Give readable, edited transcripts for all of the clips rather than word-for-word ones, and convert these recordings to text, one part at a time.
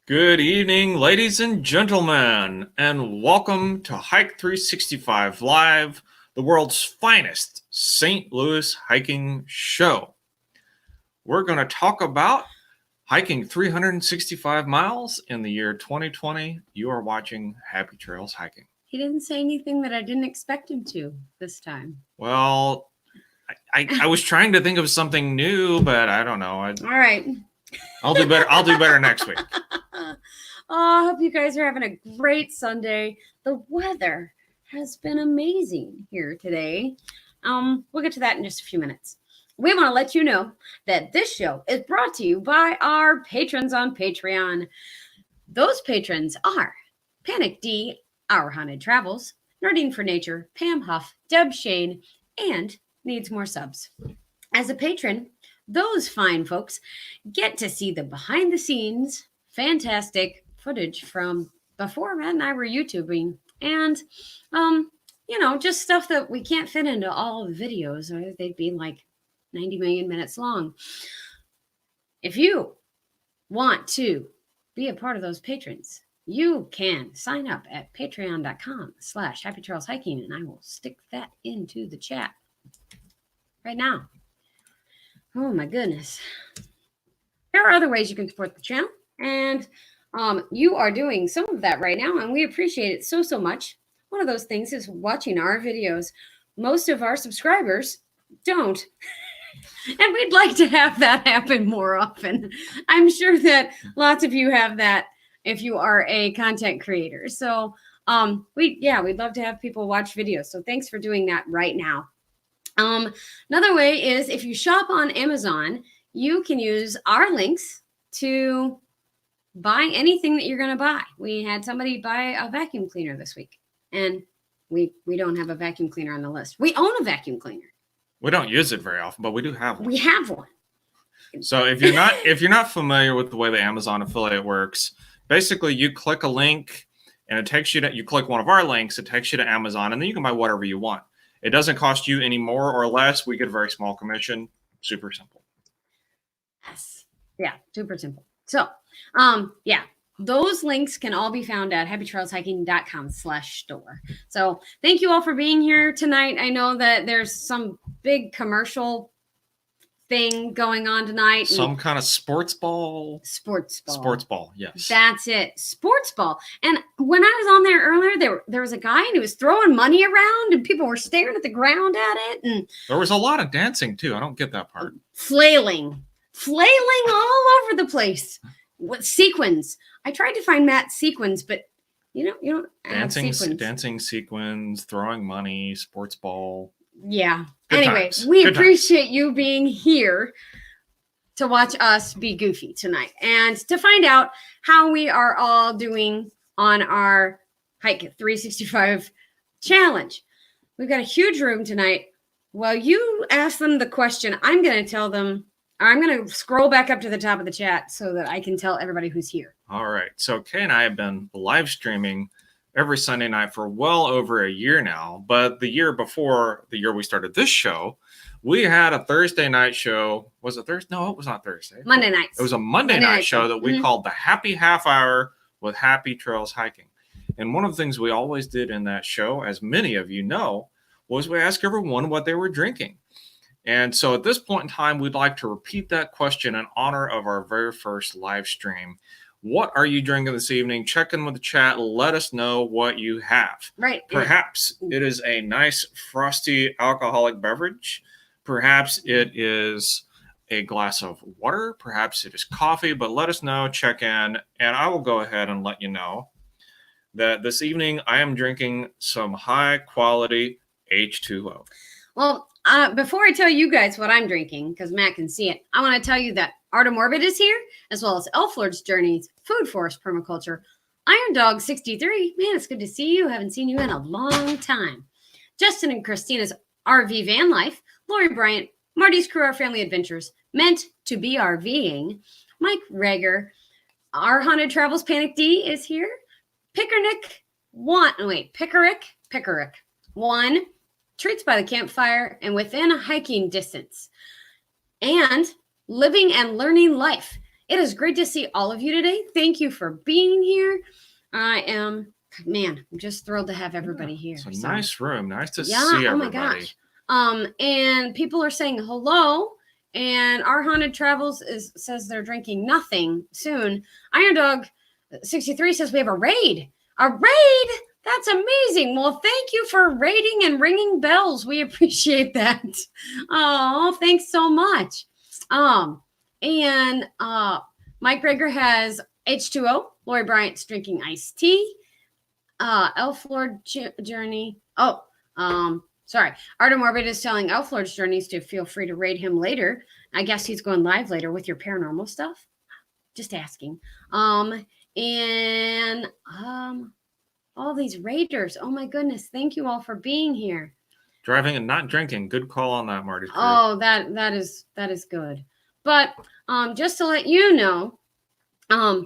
Good evening, ladies and gentlemen, and welcome to Hike 365 Live, the world's finest St. Louis hiking show. We're going to talk about hiking 365 miles in the year 2020. You are watching Happy Trails Hiking. He didn't say anything that I didn't expect him to this time. Well, I was trying to think of something new, but I don't know. All right. I'll do better. I'll do better next week. I hope you guys are having a great Sunday. The weather has been amazing here today. We'll get to that in just a few minutes. We want to let you know that this show is brought to you by our patrons on Patreon. Those patrons are Panic D, Our Haunted Travels, Nerding for Nature, Pam Huff, Deb Shane, and Needs More Subs. As a patron, those fine folks get to see the behind-the-scenes, fantastic footage from before Matt and I were YouTubing, and, just stuff that we can't fit into all of the videos, or they'd be like 90 million minutes long. If you want to be a part of those patrons, you can sign up at patreon.com/happytrailshiking, and I will stick that into the chat right now. Oh my goodness. There are other ways you can support the channel, and you are doing some of that right now, and we appreciate it so much. One of those things is watching our videos. Most of our subscribers don't. And we'd like to have that happen more often. I'm sure that lots of you have that if you are a content creator. So we'd love to have people watch videos. So thanks for doing that right now. Another way is if you shop on Amazon, you can use our links to buy anything that you're going to buy. We had somebody buy a vacuum cleaner this week, and we don't have a vacuum cleaner on the list. We own a vacuum cleaner. We don't use it very often, but we do have one. We have one. So if you're not familiar with the way the Amazon affiliate works, basically you click a link and it takes you to, you click one of our links, it takes you to Amazon, and then you can buy whatever you want. It doesn't cost you any more or less. We get a very small commission. Super simple. Yes. Yeah, super simple. So, those links can all be found at happytrailshiking.com/store. So thank you all for being here tonight. I know that there's some big commercial thing going on tonight. Some kind of sports ball. Sports ball, yes. That's it, sports ball. And when I was on there earlier, there was a guy and he was throwing money around and people were staring at the ground at it. And there was a lot of dancing too. I don't get that part. Flailing all over the place. What sequins? I tried to find Matt's sequins, but you don't have sequins. Dancing sequins, throwing money, sports ball. Yeah. Good anyway, times. We Good appreciate times. you being here to watch us be goofy tonight and to find out how we are all doing on our Hike 365 challenge. We've got a huge room tonight. While you ask them the question, I'm going to tell them, I'm going to scroll back up to the top of the chat so that I can tell everybody who's here. All right. So Kay and I have been live streaming every Sunday night for well over a year now. But the year before the year we started this show, we had a Thursday night show. Was it Thursday? No, it was not Thursday. Monday nights. It was a Monday night show that we called the Happy Half Hour with Happy Trails Hiking. And one of the things we always did in that show, as many of you know, was we asked everyone what they were drinking. And so at this point in time, we'd like to repeat that question in honor of our very first live stream. What are you drinking this evening? Check in with the chat. Let us know what you have. Right. Perhaps it is a nice frosty alcoholic beverage. Perhaps it is a glass of water. Perhaps it is coffee. But let us know. Check in. And I will go ahead and let you know that this evening I am drinking some high quality H2O. Well, before I tell you guys what I'm drinking, because Matt can see it, I want to tell you that Art of Morbid is here, as well as Elf Lord's Journeys, Food Forest Permaculture, Iron Dog 63. Man, it's good to see you. Haven't seen you in a long time. Justin and Christina's RV Van Life, Lori Bryant, Marty's Crew Our Family Adventures, Meant to Be RVing, Mike Rager, Our Haunted Travels Panic D is here, Pickerick 1, Treats by the Campfire, and Within a Hiking Distance. And Living and Learning Life It is great to see all of you today. Thank you for being here. I'm just thrilled to have everybody here. It's a nice room. Nice to see oh everybody. My gosh. And people are saying hello. And our haunted travels says they're drinking nothing soon. Iron Dog 63 says we have a raid. A raid? That's amazing. Well, thank you for raiding and ringing bells. We appreciate that. Oh, thanks so much. And Mike Greger has H2O. Lori Bryant's drinking iced tea. Elf Lord Journey. Sorry. Artem Morbid is telling Elf Lord's Journeys to feel free to raid him later. I guess he's going live later with your paranormal stuff. Just asking. All these raiders. Oh my goodness. Thank you all for being here. Driving and not drinking. Good call on that, Marty. Oh, that is good. But just to let you know, I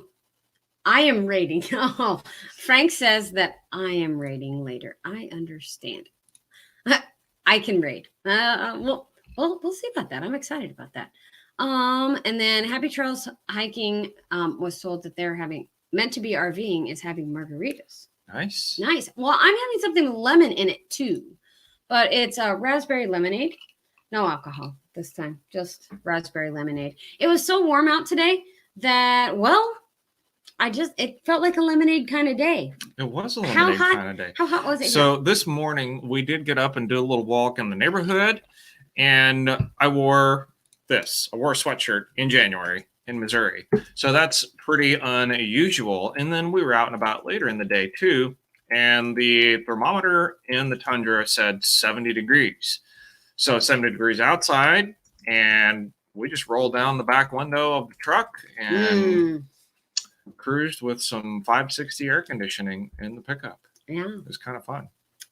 am raiding. Oh, Frank says that I am raiding later. I understand. I can raid. We'll see about that. I'm excited about that. And then Happy Trails Hiking was told that they're meant to be RVing is having margaritas. Nice. Well, I'm having something with lemon in it too, but it's a raspberry lemonade. No alcohol this time, just raspberry lemonade. It was so warm out today that, it felt like a lemonade kind of day. It was a lemonade kind of day. How hot was it? So this morning we did get up and do a little walk in the neighborhood, and I wore a sweatshirt in January in Missouri. So that's pretty unusual. And then we were out and about later in the day too, and the thermometer in the tundra said 70 degrees. So 70 degrees outside, and we just rolled down the back window of the truck and cruised with some 560 air conditioning in the pickup. Yeah. It was kind of fun.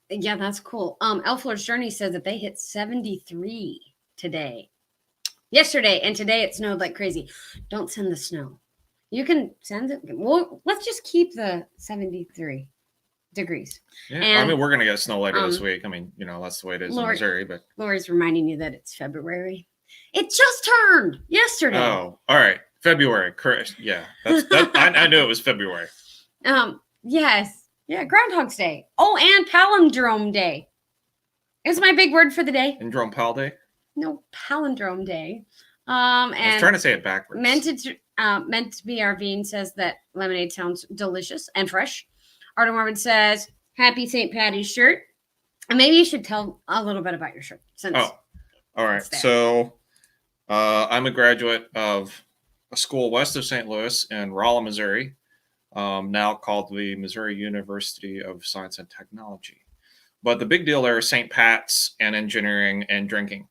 Yeah, that's cool. Elf Lord's Journey says that they hit 73 yesterday, and today it snowed like crazy. Don't send the snow. You can send it. Well, let's just keep the 73 degrees. Yeah, and, we're going to get snow later this week. That's the way it is in Missouri. But Lori's reminding you that it's February. It just turned yesterday. Oh, all right. February. Correct. Yeah. I knew it was February. Yes. Yeah. Groundhog's Day. Oh, and Palindrome Day. It's my big word for the day. Palindrome Pal Day? No, Palindrome Day. I was trying to say it backwards. Meant to be RVing says that lemonade sounds delicious and fresh. Artem Morbid says, happy St. Patty's shirt. And maybe you should tell a little bit about your shirt. All right. So I'm a graduate of a school west of St. Louis in Rolla, Missouri, now called the Missouri University of Science and Technology. But the big deal there is St. Pat's and engineering and drinking.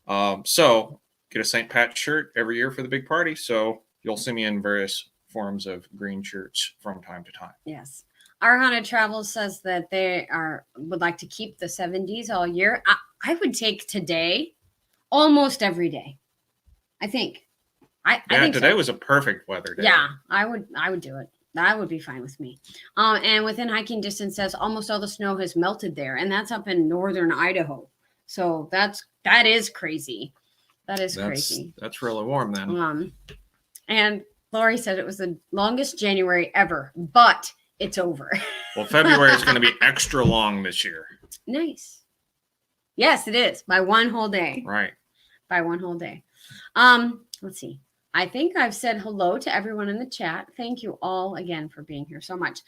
So get a St. Pat's shirt every year for the big party. So you'll see me in various forms of green shirts from time to time. Yes. Our Haunted Travels says that they would like to keep the 70s all year. I would take today almost every day. I think. I think today was a perfect weather day. Yeah, I would do it. That would be fine with me. And within hiking distance says almost all the snow has melted there, and that's up in northern Idaho. So that is crazy. That's crazy. That's really warm then. And Lori said it was the longest January ever, but it's over. Well, February is going to be extra long this year. Nice. Yes, it is. By one whole day. Right. By one whole day. Let's see. I think I've said hello to everyone in the chat. Thank you all again for being here so much.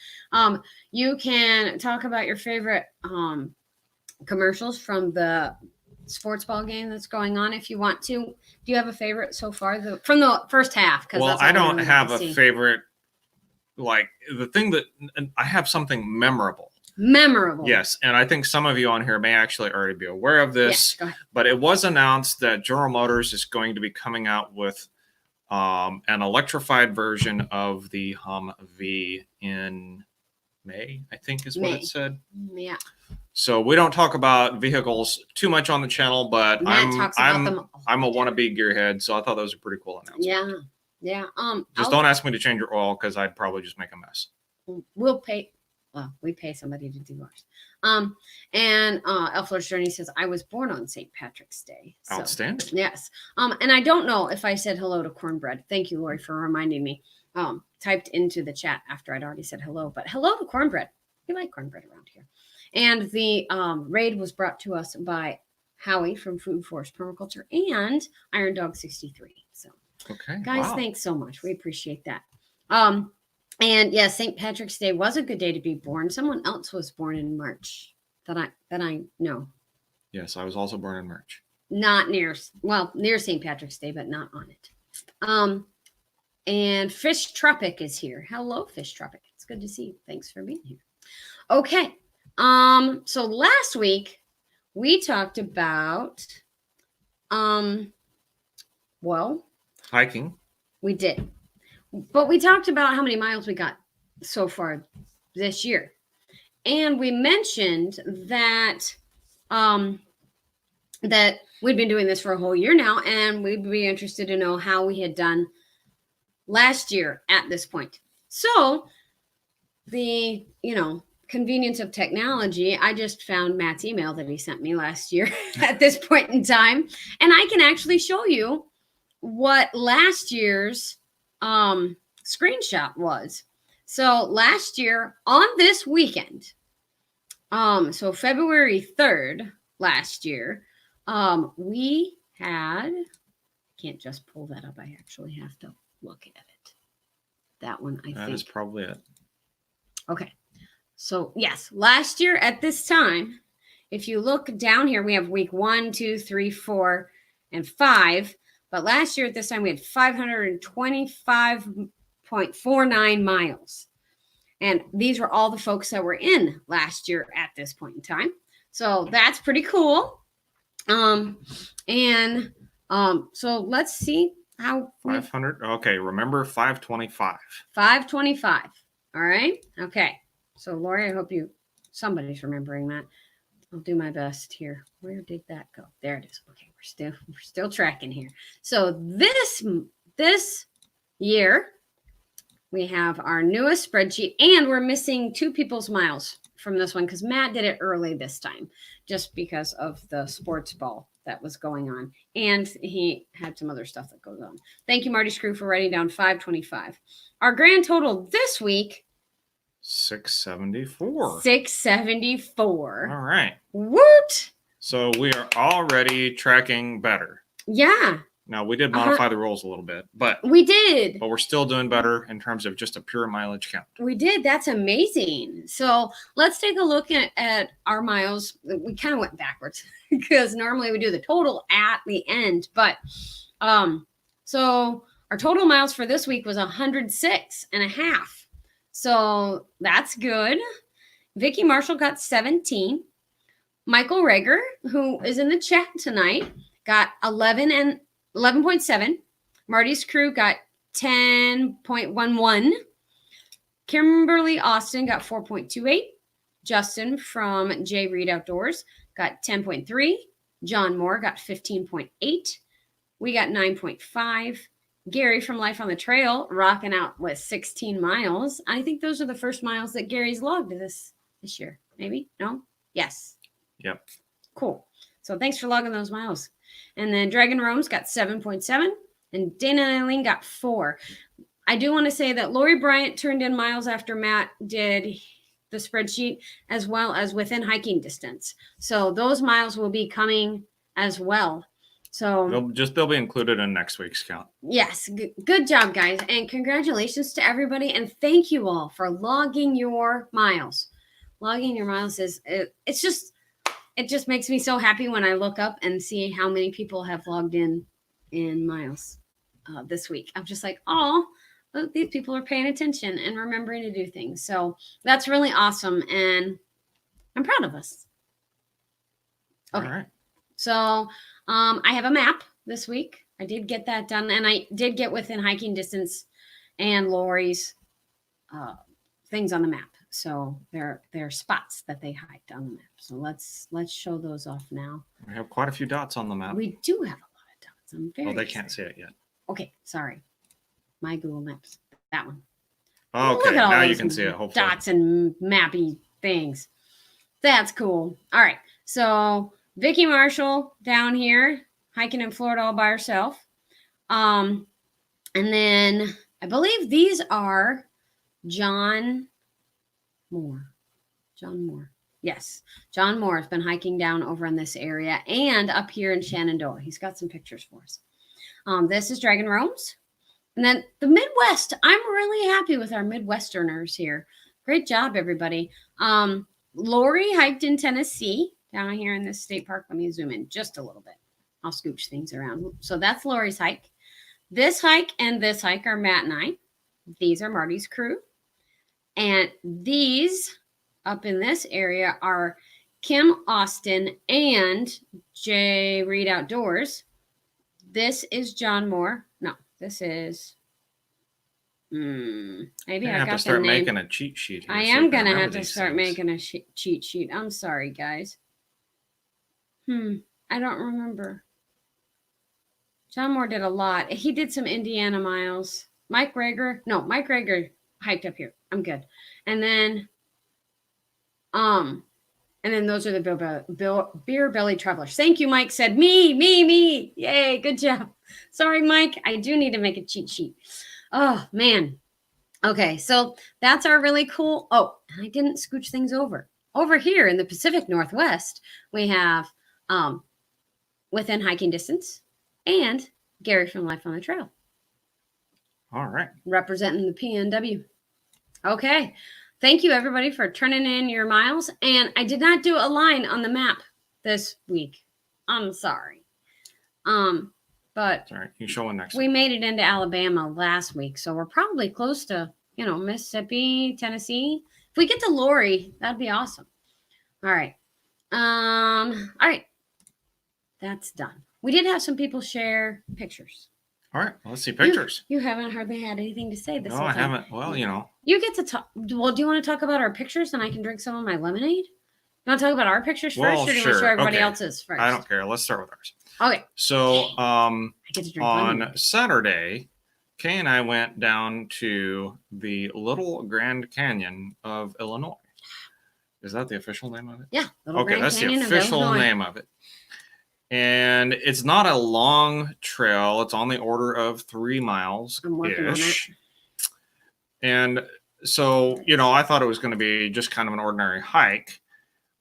You can talk about your favorite commercials from the sports ball game that's going on if you want to. Do you have a favorite so far from the first half? Well, I don't have a favorite. Like the thing that I have something memorable. Yes. And I think some of you on here may actually already be aware of this, but it was announced that General Motors is going to be coming out with an electrified version of the Humvee in May, I think is what it said. Yeah. So we don't talk about vehicles too much on the channel, but I'm a wannabe gearhead, so I thought that was a pretty cool announcement. Yeah. Just don't ask me to change your oil because I'd probably just make a mess. We'll pay Well, we pay somebody to do ours. And Elfler's Journey says, I was born on St. Patrick's Day. So, Outstanding. yes. And I don't know if I said hello to Cornbread. Thank you, Lori, for reminding me. Typed into the chat after I'd already said hello, but hello to Cornbread. We like cornbread around here. And the raid was brought to us by Howie from Food Forest Permaculture and Iron Dog 63. So, okay, guys, wow. Thanks so much. We appreciate that. And yes, St. Patrick's Day was a good day to be born. Someone else was born in March that I know. Yes, I was also born in March. Not near St. Patrick's Day, but not on it. And Fish Tropic is here. Hello, Fish Tropic. It's good to see you. Thanks for being here. Okay. So last week we talked about Hiking. We did. But we talked about how many miles we got so far this year. And we mentioned that that we'd been doing this for a whole year now, and we'd be interested to know how we had done last year at this point. So the, convenience of technology, I just found Matt's email that he sent me last year at this point in time, and I can actually show you what last year's screenshot was. So last year on this weekend, so February 3rd last year, we had, can't just pull that up. I actually have to look at it. That one, I think. That is probably it. Okay. So yes, last year at this time, if you look down here, we have week 1, 2, 3, 4, and 5. But last year at this time, we had 525.49 miles. And these were all the folks that were in last year at this point in time. So that's pretty cool. So let's see how 500. Okay, remember 525. 525. All right. Okay. So Lori, I hope somebody's remembering that. I'll do my best here. Where did that go? There it is. Okay, we're still tracking here. So this year we have our newest spreadsheet, and we're missing 2 people's miles from this one because Matt did it early this time, just because of the sports ball that was going on, and he had some other stuff that goes on. Thank you, Marty Screw, for writing down 525. Our grand total this week, 674. 674. All right. Woot! So we are already tracking better. Yeah. Now, we did modify the rules a little bit, but we did. But we're still doing better in terms of just a pure mileage count. We did. That's amazing. So let's take a look at our miles. We kind of went backwards because normally we do the total at the end. But so our total miles for this week was 106.5. So that's good. Vicky Marshall got 17. Michael Rager, who is in the chat tonight, got 11.7. Marty's crew got 10.11. Kimberly Austin got 4.28. Justin from J Reed Outdoors got 10.3. John Moore got 15.8. We got 9.5. Gary from Life on the Trail rocking out with 16 miles. I think those are the first miles that Gary's logged this year. Maybe? No? Yes. Yep. Cool. So thanks for logging those miles. And then Dragon Rome's got 7.7. And Dana and Eileen got 4. I do want to say that Lori Bryant turned in miles after Matt did the spreadsheet, as well as within hiking distance. So those miles will be coming as well. So they'll be included in next week's count. Yes. Good job, guys. And congratulations to everybody. And thank you all for logging your miles. Logging your miles it just makes me so happy when I look up and see how many people have logged in miles this week. I'm just like, oh, look, these people are paying attention and remembering to do things. So that's really awesome. And I'm proud of us. Okay. All right. So I have a map this week. I did get that done, and I did get within hiking distance and Lori's things on the map. So there are spots that they hiked on the map. So let's show those off now. We have quite a few dots on the map. We do have a lot of dots. I'm very they excited. can't see it yet. Okay, sorry. My Google Maps. That one. Okay, Look at all now you those can see it, hopefully. dots and mappy things. That's cool. All right. So Vicky Marshall down here hiking in Florida all by herself. And then I believe these are John Moore. John Moore. Yes. John Moore has been hiking down over in this area and up here in Shenandoah. He's got some pictures for us. This is Dragon Roams. And then the Midwest. I'm really happy with our Midwesterners here. Great job, everybody. Lori hiked in Tennessee down here in this state park. Let me zoom in just a little bit. I'll scooch things around. So that's Lori's hike. This hike and this hike are Matt and I. These are Marty's crew. And these up in this area are Kim Austin and Jay Reed Outdoors. This is John Moore. No, this is maybe I have got to start the name. making a cheat sheet. Here I so am you can gonna have remember to these start things. making a cheat sheet. I'm sorry, guys. I don't remember. John Moore did a lot. He did some Indiana miles. Mike Rager hiked up here. I'm good. And then those are the beer belly travelers. Thank you, Mike said me. Yay, good job. Sorry, Mike. I do need to make a cheat sheet. Oh man. Okay, so that's our really cool. Oh, I didn't scooch things over. Over here in the Pacific Northwest, we have Within Hiking Distance and Gary from Life on the Trail. All right. Representing the PNW. Okay. Thank you, everybody, for turning in your miles. And I did not do a line on the map this week. I'm sorry. But Sorry, you show one next. We made it into Alabama last week, so we're probably close to, Mississippi, Tennessee. If we get to Lori, that'd be awesome. All right. All right. That's done. We did have some people share pictures. All right, well, let's see pictures. You haven't hardly had anything to say this No, whole I time. haven't. Well, You get to talk. Well, do you want to talk about our pictures and I can drink some of my lemonade? You want to talk about our pictures first, or do you want to show everybody else's first? I don't care. Let's start with ours. Okay. So I get to drink on lemonade. Saturday, Kay and I went down to the Little Grand Canyon of Illinois. Is that the official name of it? Yeah. Okay, that's the official name of it. And it's not a long trail. It's on the order of 3 miles I'm working on it. And so, I thought it was going to be just kind of an ordinary hike.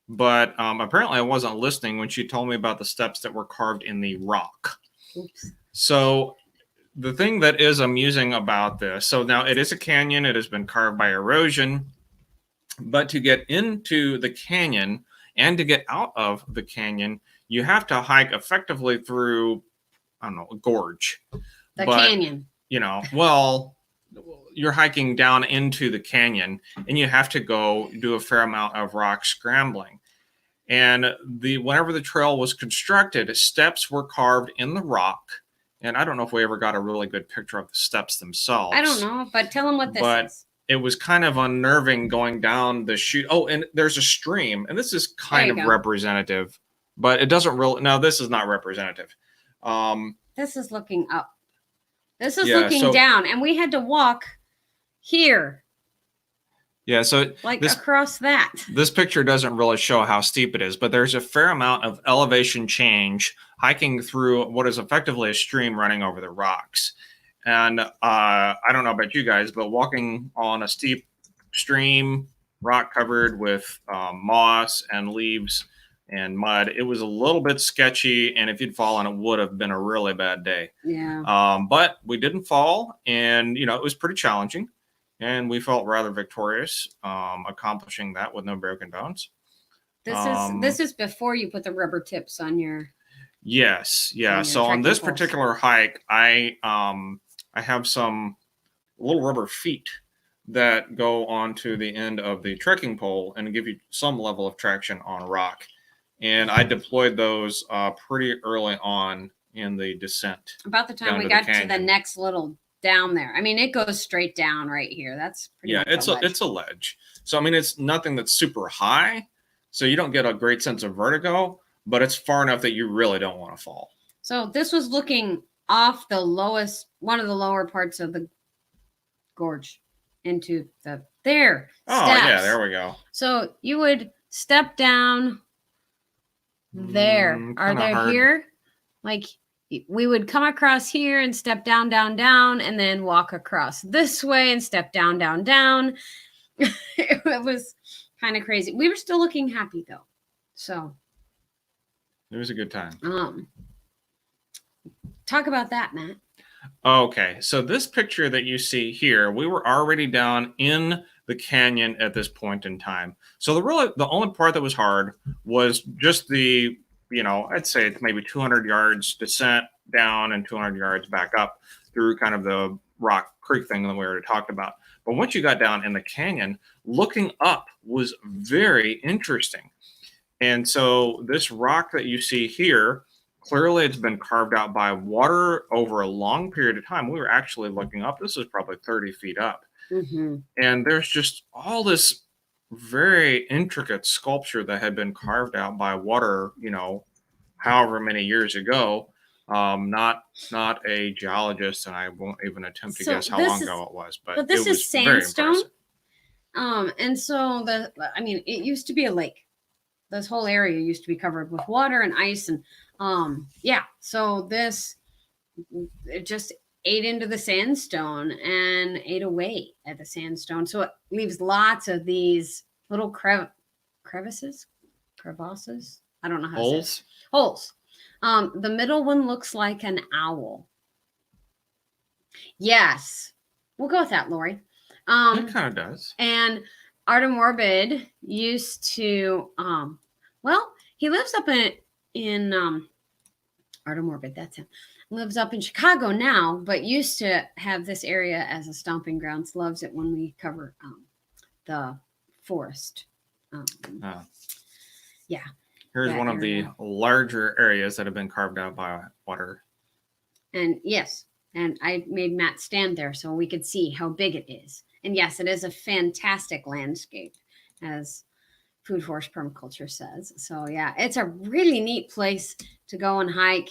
But apparently I wasn't listening when she told me about the steps that were carved in the rock. Oops. So the thing that is amusing about this, so now it is a canyon. It has been carved by erosion. But to get into the canyon and to get out of the canyon, you have to hike effectively through, a gorge. Canyon. You're hiking down into the canyon and you have to go do a fair amount of rock scrambling. And whenever the trail was constructed, steps were carved in the rock. And I don't know if we ever got a really good picture of the steps themselves. I don't know, but tell them what this is. It was kind of unnerving going down the chute. Oh, and there's a stream, and this is kind of representative, but it doesn't really. No, this is not representative. This is looking up. This is looking down, and we had to walk here. Yeah, so across that. This picture doesn't really show how steep it is, but there's a fair amount of elevation change hiking through what is effectively a stream running over the rocks. And I don't know about you guys, but walking on a steep stream, rock covered with moss and leaves and mud, it was a little bit sketchy. And if you'd fallen, it would have been a really bad day. Yeah. But we didn't fall, and it was pretty challenging. And we felt rather victorious accomplishing that with no broken bones. This is before you put the rubber tips on your. Yes, yeah. So on this particular hike, I have some little rubber feet that go onto the end of the trekking pole and give you some level of traction on rock. And I deployed those pretty early on in the descent. About the time we got to the next little down there. I mean, it goes straight down right here. That's pretty much it's a ledge. So I mean, it's nothing that's super high, so you don't get a great sense of vertigo, but it's far enough that you really don't want to fall. So this was looking off one of the lower parts of the gorge. into there. Oh, Steps. yeah, there we go. So you would step down there. Are they here? Like we would come across here and step down, down, down, and then walk across this way and step down, down, down. It was kind of crazy. We were still looking happy though. So it was a good time. Talk about that, Matt. Okay, so this picture that you see here, we were already down in the canyon at this point in time. So the only part that was hard was just the, I'd say it's maybe 200 yards descent down and 200 yards back up through kind of the rock creek thing that we already talked about. But once you got down in the canyon, looking up was very interesting. And so this rock that you see here, clearly it's been carved out by water over a long period of time. We were actually looking up. This is probably 30 feet up. Mm-hmm. And there's just all this very intricate sculpture that had been carved out by water, however many years ago. Not a geologist, and I won't even attempt to guess how long ago it was. But this it was is sandstone. Very impressive. And so it used to be a lake. This whole area used to be covered with water and ice, and so it just ate into the sandstone and ate away at the sandstone. So it leaves lots of these little crevasses. I don't know how to say it. Holes. The middle one looks like an owl. Yes, we'll go with that, Lori. It kind of does. And Artem Morbid used to, he lives up in Artem Morbid, that's him. Lives up in Chicago now, but used to have this area as a stomping grounds. Loves it when we cover the forest. Yeah. Here's one of the larger areas that have been carved out by water. And yes, and I made Matt stand there so we could see how big it is. And yes, it is a fantastic landscape, as Food Forest Permaculture says. So yeah, it's a really neat place to go and hike.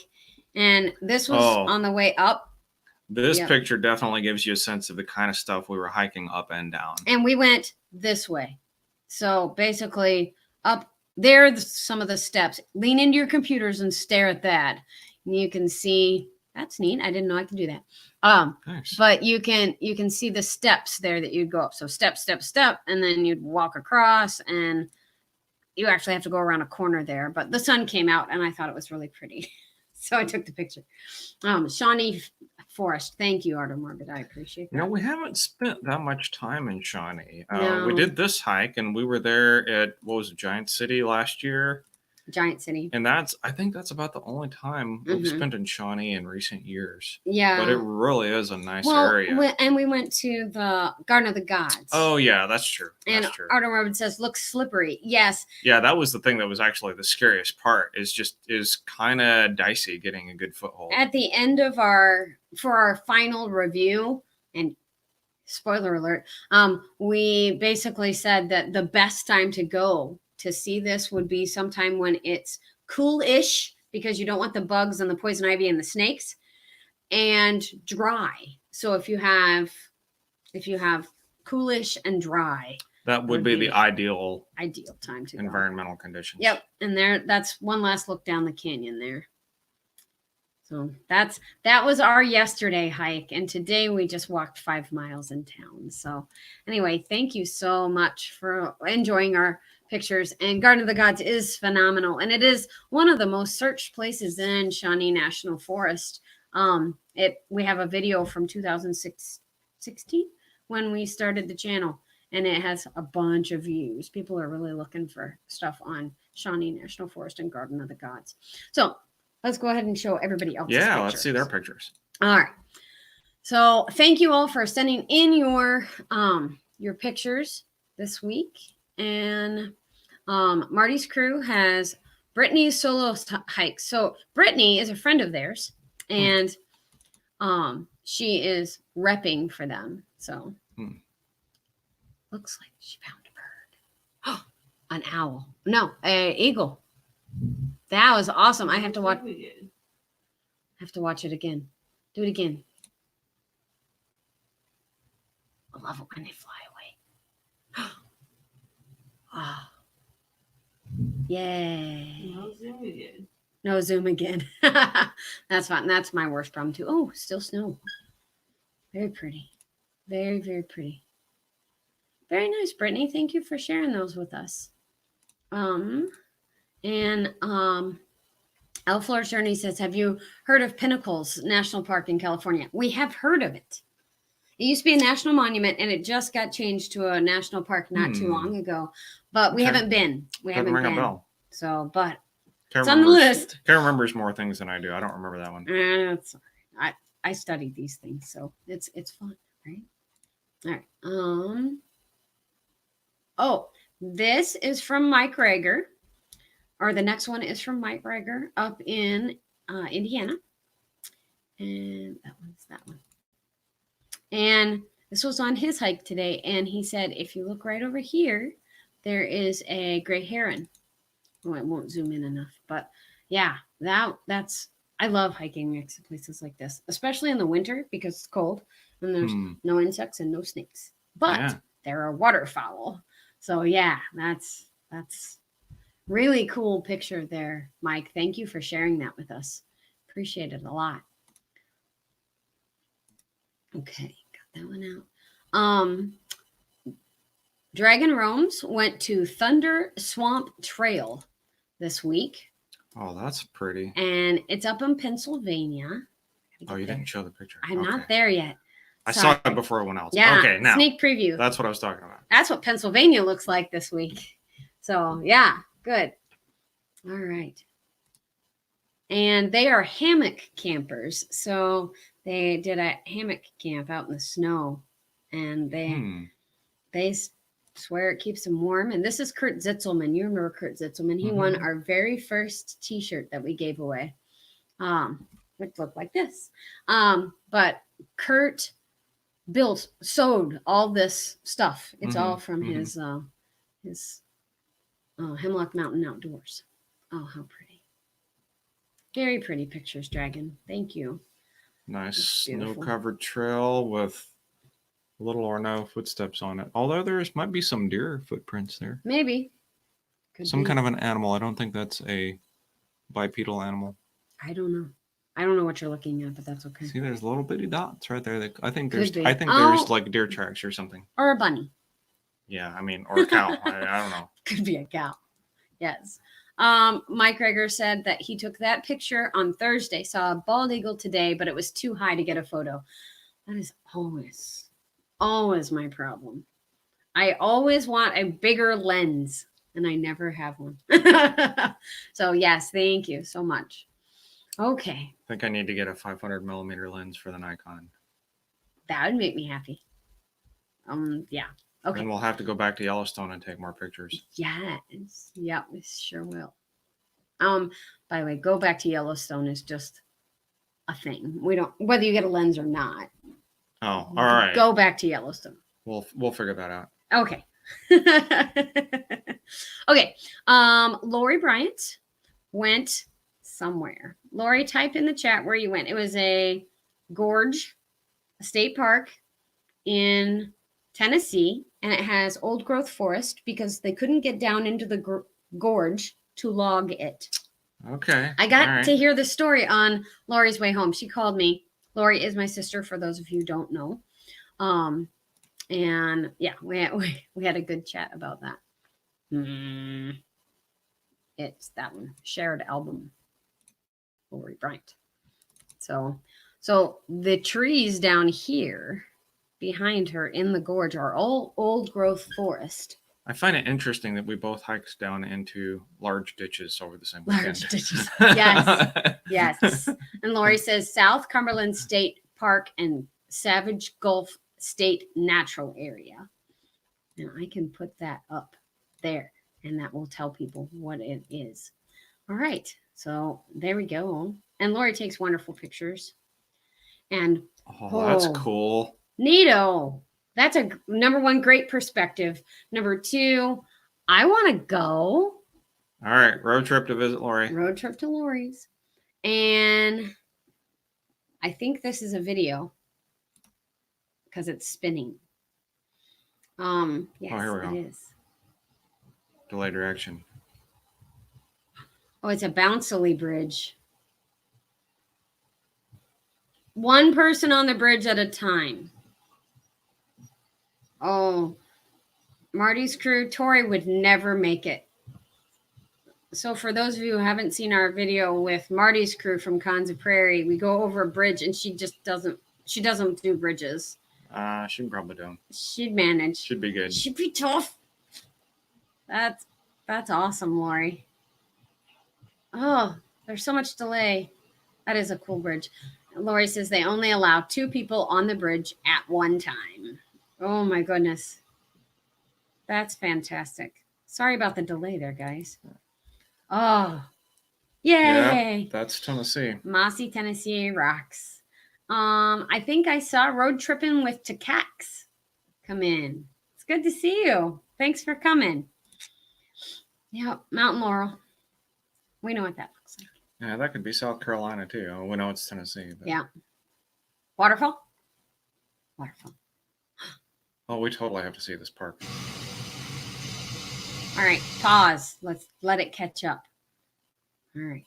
And this was on the way up. This picture definitely gives you a sense of the kind of stuff we were hiking up and down. And we went this way. So basically up there, some of the steps. Lean into your computers and stare at that. And you can see, that's neat. I didn't know I could do that. Nice. But you can see the steps there that you'd go up. So step, step, step, and then you'd walk across, and you actually have to go around a corner there. But the sun came out, and I thought it was really pretty. So I took the picture. Shawnee Forest. Thank you, Artem Morbid. I appreciate that. We haven't spent that much time in Shawnee. No. We did this hike, and we were there at, Giant City last year? Giant City. And I think that's about the only time we've spent in Shawnee in recent years. Yeah. But it really is a nice area. And we went to the Garden of the Gods. Oh, yeah, that's true. And Artem Morbid says, looks slippery. Yes. Yeah, that was the thing that was actually the scariest part, is kind of dicey getting a good foothold. At the end of our final review, and spoiler alert, we basically said that the best time to go to see this would be sometime when it's cool-ish, because you don't want the bugs and the poison ivy and the snakes, and dry. So if you have coolish and dry, that would be the ideal time to environmental conditions. Yep. And that's one last look down the canyon there. So that was our yesterday hike, and today we just walked 5 miles in town. So anyway, thank you so much for enjoying our pictures. And Garden of the Gods is phenomenal, and it is one of the most searched places in Shawnee National Forest. We have a video from 2016 when we started the channel, and it has a bunch of views. People are really looking for stuff on Shawnee National Forest and Garden of the Gods. So let's go ahead and show everybody else's pictures. Let's see their pictures. All right. So thank you all for sending in your pictures this week. And Marty's crew has Brittany's solo hike. So Brittany is a friend of theirs, and she is repping for them. So looks like she found a bird. Oh, an owl. No, an eagle. That was awesome. I have to watch it again. Do it again. I love it when they fly away. Oh. Yay. No zoom again. No zoom again. That's fine. That's my worst problem too. Oh, still snow. Very pretty. Very, very pretty. Very nice, Brittany. Thank you for sharing those with us. Elflore's Journey says, have you heard of Pinnacles National Park in California? We have heard of it. It used to be a national monument, and it just got changed to a national park not too long ago. But we haven't been. We haven't ring a been. bell. So, but Karen it's on the list. Karen remembers more things than I do. I don't remember that one. I studied these things, so it's fun, right? All right. Oh, this is from Mike Rager, or the next one is from Mike Rager up in Indiana, and that one. And this was on his hike today, and he said, if you look right over here, there is a gray heron. Oh, it won't zoom in enough, but yeah, that's. I love hiking next to places like this, especially in the winter because it's cold and there's no insects and no snakes. But there are waterfowl. So yeah, that's really cool picture there, Mike. Thank you for sharing that with us. Appreciate it a lot. Okay, got that one out. Dragon Roams went to Thunder Swamp Trail this week. Oh, that's pretty. And it's up in Pennsylvania. Oh, you didn't show the picture. I'm not there yet. I saw it before everyone else. Yeah. Okay, now. Sneak preview. That's what I was talking about. That's what Pennsylvania looks like this week. So, yeah, good. All right. And they are hammock campers. So they did a hammock camp out in the snow. And they swear it keeps them warm. And this is Kurt Zitzelman. You remember Kurt Zitzelman. He won our very first t-shirt that we gave away. Which looked like this. But Kurt sewed all this stuff. It's all from his Hemlock Mountain Outdoors. Oh, how pretty. Very pretty pictures, Dragon. Thank you. Nice snow-covered trail with little or no footsteps on it. Although might be some deer footprints there. Maybe. Some kind of an animal. I don't think that's a bipedal animal. I don't know. I don't know what you're looking at, but that's okay. See, there's little bitty dots right there. I think there's like deer tracks or something. Or a bunny. Yeah, I mean, or a cow. I don't know. Could be a cow. Yes. Mike Rager said that he took that picture on Thursday, saw a bald eagle today, but it was too high to get a photo. That is always my problem. I always want a bigger lens, and I never have one. So, yes, thank you so much. Okay. I think I need to get a 500 millimeter lens for the Nikon. That would make me happy. Yeah. Okay. And we'll have to go back to Yellowstone and take more pictures. Yes. Yeah, we sure will. By the way, go back to Yellowstone is just a thing. We don't, whether you get a lens or not. Oh, all right. Go back to Yellowstone. We'll figure that out. Okay. Okay. Lori Bryant went somewhere. Lori, type in the chat where you went. It was a gorge, a state park in Tennessee, and it has old growth forest because they couldn't get down into the gorge to log it. Okay. I got to hear the story on Lori's way home. She called me. Lori is my sister, for those of you who don't know. And yeah, we had a good chat about that. It's that one, shared album. Lori Bryant. So the trees down here behind her in the gorge are all old growth forest. I find it interesting that we both hiked down into large ditches over the same Large weekend. ditches. Yes. Yes. And Lori says South Cumberland State Park and Savage Gulf State Natural Area. And I can put that up there, and that will tell people what it is. All right. So there we go. And Lori takes wonderful pictures. And that's cool. Neato. That's a number one, great perspective. Number two, I want to go. All right. Road trip to visit Lori. Road trip to Lori's. And I think this is a video because it's spinning. Yes, here we it go. is. Delayed reaction. Oh, it's a bouncy bridge. One person on the bridge at a time. Oh, Marty's crew, Tori would never make it. So for those of you who haven't seen our video with Marty's crew from Konza Prairie, we go over a bridge and she doesn't do bridges. She probably do. She'd manage. Should be good. She'd be tough. That's awesome, Lori. Oh, there's so much delay. That is a cool bridge. Lori says they only allow 2 people on the bridge at one time. Oh my goodness. That's fantastic. Sorry about the delay there, guys. Oh, yay. Yeah, that's Tennessee. Mossy, Tennessee rocks. I think I saw Road Tripping with Tacax come in. It's good to see you. Thanks for coming. Yep, Mountain Laurel. We know what that looks like. Yeah, that could be South Carolina too. We know it's Tennessee. But... Yeah. Waterfall? Waterfall. Oh, we totally have to see this park. All right, pause. Let's let it catch up. All right.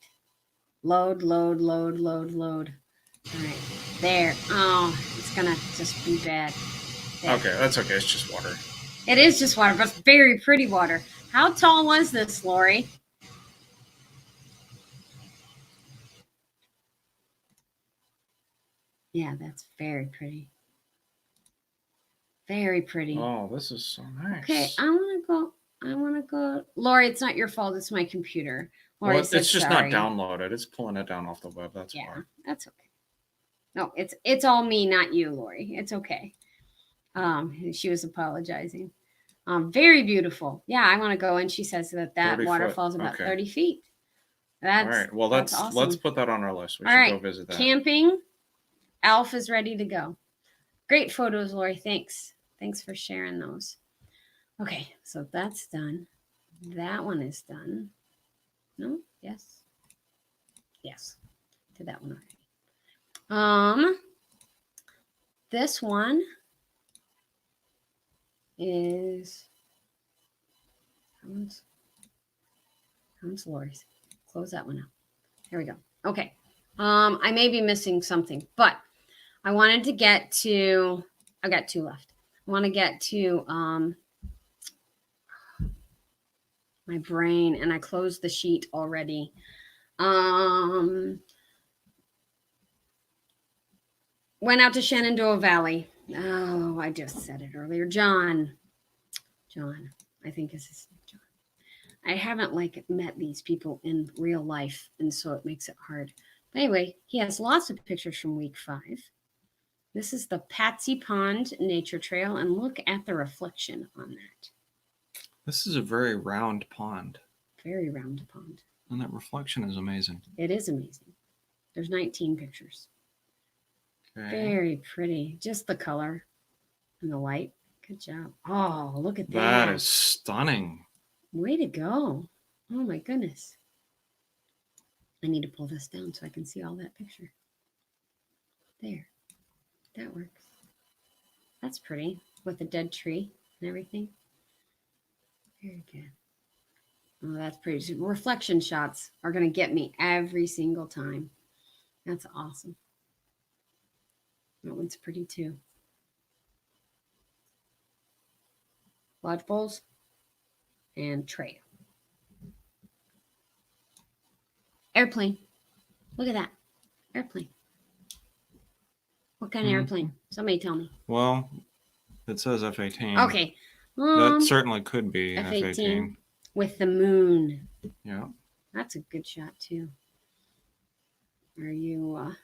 Load. All right, there. Oh, it's going to just be bad. There. Okay, that's okay. It's just water. It is just water, but it's very pretty water. How tall was this, Lori? Yeah, that's very pretty. Very pretty. Oh, this is so nice. Okay, I want to go. Lori, it's not your fault. It's my computer. Lori Well, said it's just sorry. not downloaded. It's pulling it down off the web. That's why. That's okay. No, it's all me, not you, Lori. It's okay. She was apologizing. Very beautiful. Yeah, I want to go. And she says that waterfall is about 30 feet. That's all right. Well, awesome. let's put that on our list. We all should right. go visit that. Camping. Alf is ready to go. Great photos, Lori. Thanks for sharing those. Okay, so that's done. That one is done. No? Yes. Did that one already. This one is comes Lori's. Close that one out. There we go. Okay. I may be missing something, but I wanted to get to. I got 2 left. I want to get to my brain, and I closed the sheet already. Went out to Shenandoah Valley. Oh, I just said it earlier. John, I think is his name, John. I haven't met these people in real life, and so it makes it hard. But anyway, he has lots of pictures from week 5. This is the Patsy Pond Nature Trail, and look at the reflection on that. This is a very round pond. Very round pond. And that reflection is amazing. It is amazing. There's 19 pictures. Okay. Very pretty. Just the color and the light. Good job. Oh, look at that. That is stunning. Way to go. Oh, my goodness. I need to pull this down so I can see all that picture. There. That works. That's pretty. With the dead tree and everything. Very good. Oh, that's pretty. Reflection shots are going to get me every single time. That's awesome. That one's pretty too. Lodge bowls and trail. Airplane. Look at that. Airplane. What kind of airplane? Somebody tell me. Well, it says F-18. Okay. That certainly could be an F-18. With the moon. Yeah. That's a good shot too. Are you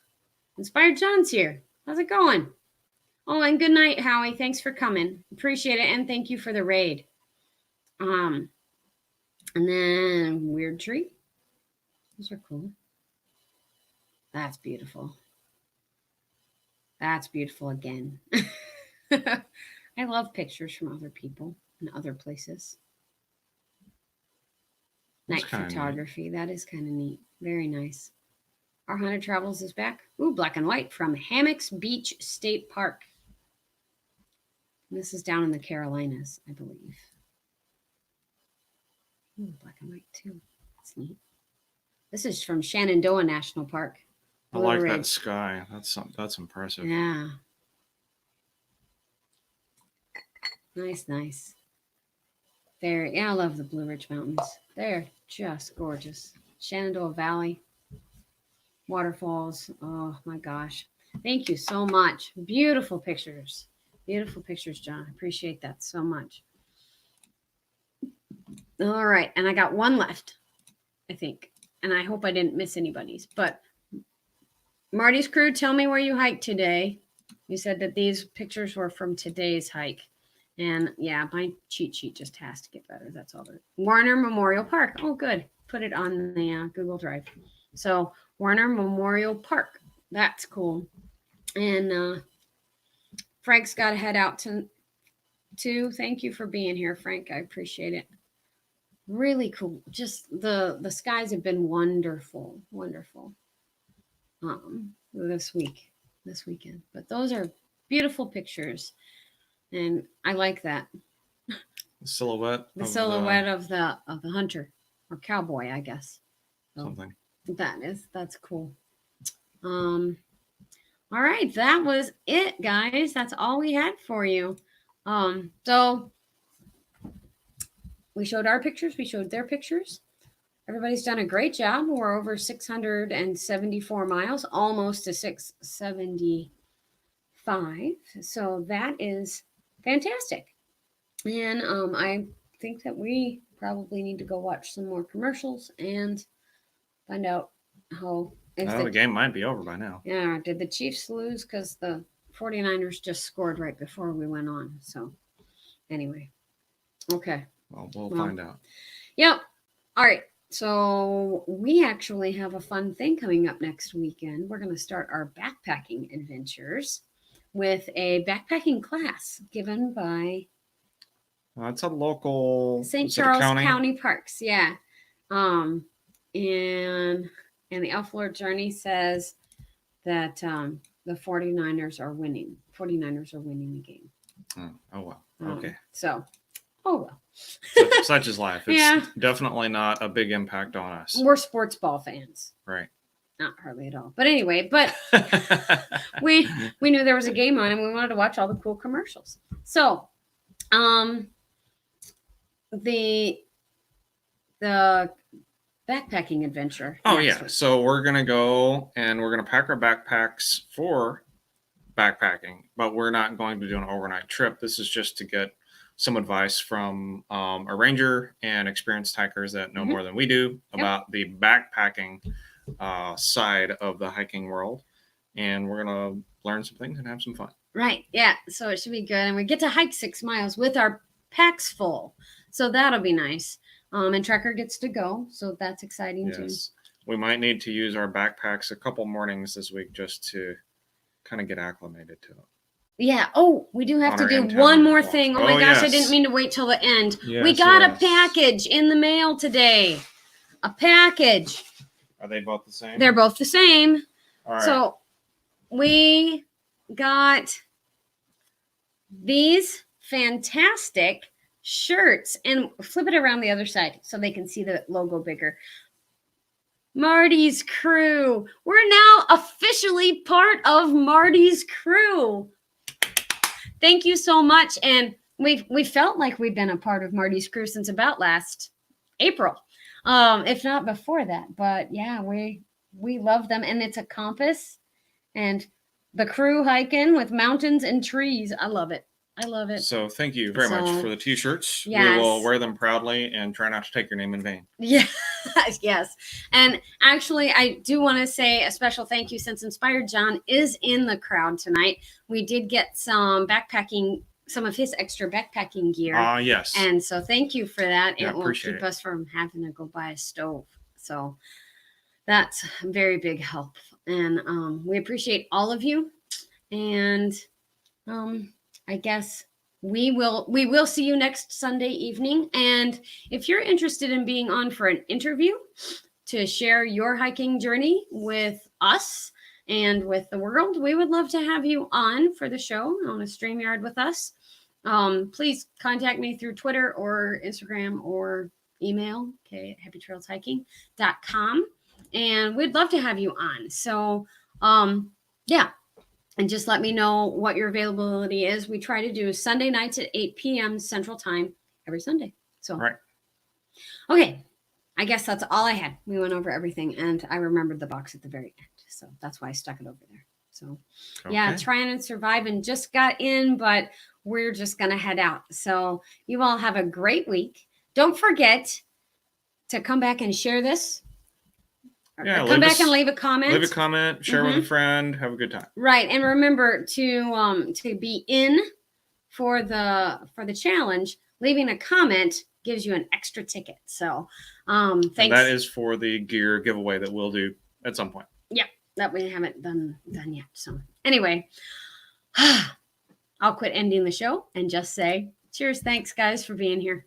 Inspired John's here? How's it going? Oh, and good night, Howie. Thanks for coming. Appreciate it, and thank you for the raid. And then Weird Tree. Those are cool. That's beautiful. That's beautiful again. I love pictures from other people and other places. Night photography. That is kind of neat. Very nice. Our Haunted Travels is back. Ooh, black and white from Hammocks Beach State Park. This is down in the Carolinas, I believe. Ooh, black and white too. That's neat. This is from Shenandoah National Park. I like that sky. That's impressive. Yeah. Nice. I love the Blue Ridge Mountains. They're just gorgeous. Shenandoah Valley, waterfalls. Oh my gosh. Thank you so much. Beautiful pictures. Beautiful pictures, John. Appreciate that so much. All right. And I got one left, I think. And I hope I didn't miss anybody's. But Marty's Crew, tell me where you hiked today. You said that these pictures were from today's hike. And yeah, my cheat sheet just has to get better. That's all. Warner Memorial Park. Oh, good. Put it on the Google Drive. So Warner Memorial Park. That's cool. And Frank's got to head out too. Thank you for being here, Frank. I appreciate it. Really cool. Just the skies have been wonderful this weekend. But those are beautiful pictures. And I like that. The silhouette. Of the hunter or cowboy, I guess. So something. That's cool. All right, that was it, guys. That's all we had for you. So we showed our pictures, we showed their pictures. Everybody's done a great job. We're over 674 miles, almost to 675. So that is fantastic. And I think that we probably need to go watch some more commercials and find out how. The game might be over by now. Yeah. Did the Chiefs lose? Because the 49ers just scored right before we went on. So anyway. Okay. Well, we'll find out. Yep. All right. So we actually have a fun thing coming up next weekend. We're going to start our backpacking adventures with a backpacking class given by it's a local St. Charles County Parks. Yeah. And the Elf Lord Journey says that the 49ers are winning. 49ers are winning the game. Oh well. Okay. Such is life. It's definitely not a big impact on us. We're sports ball fans. Right. Not hardly at all. But anyway, we knew there was a game on and we wanted to watch all the cool commercials. So the backpacking adventure. Oh yeah. Week. So we're gonna go and we're gonna pack our backpacks for backpacking, but we're not going to do an overnight trip. This is just to get some advice from a ranger and experienced hikers that know more than we do about the backpacking side of the hiking world, and we're gonna learn some things and have some fun. Right. Yeah. So it should be good, and we get to hike 6 miles with our packs full, so that'll be nice. And Trekker gets to go, so that's exciting too. We might need to use our backpacks a couple mornings this week just to kind of get acclimated to it. Yeah. Oh, we do have to do one more thing. Oh my gosh, I didn't mean to wait till the end. We got a package in the mail today. A package. Are they both the same? They're both the same. All right. So we got these fantastic shirts, and flip it around the other side so they can see the logo bigger. Marty's Crew. We're now officially part of Marty's Crew. Thank you so much. And we felt like we've been a part of Marty's Crew since about last April, if not before that. But yeah, we love them, and it's a compass and the crew hiking with mountains and trees. I love it. So thank you very much for the t-shirts. Yes. We will wear them proudly and try not to take your name in vain. Yeah. Yes. And actually, I do want to say a special thank you since Inspired John is in the crowd tonight. We did get some of his extra backpacking gear. Yes. And so thank you for that. Yeah, it will keep us from having to go buy a stove. So that's a very big help. And we appreciate all of you. And I guess we will see you next Sunday evening. And if you're interested in being on for an interview to share your hiking journey with us and with the world, we would love to have you on for the show on a StreamYard with us. Please contact me through Twitter or Instagram or email, okay, happytrailshiking.com. And we'd love to have you on. So, yeah. And just let me know what your availability is. We try to do Sunday nights at 8 p.m. Central Time every Sunday. So, Right. Okay. I guess that's all I had. We went over everything, and I remembered the box at the very end. So that's why I stuck it over there. So, yeah, Okay. trying to survive and just got in, but we're just going to head out. So, you all have a great week. Don't forget to come back and share this. Yeah, Come back and leave a comment. Leave a comment, share with a friend, have a good time. Right, and remember to be in for the challenge. Leaving a comment gives you an extra ticket. So, thanks. And that is for the gear giveaway that we'll do at some point. Yeah, that we haven't done yet. So, anyway, I'll quit ending the show and just say cheers. Thanks, guys, for being here.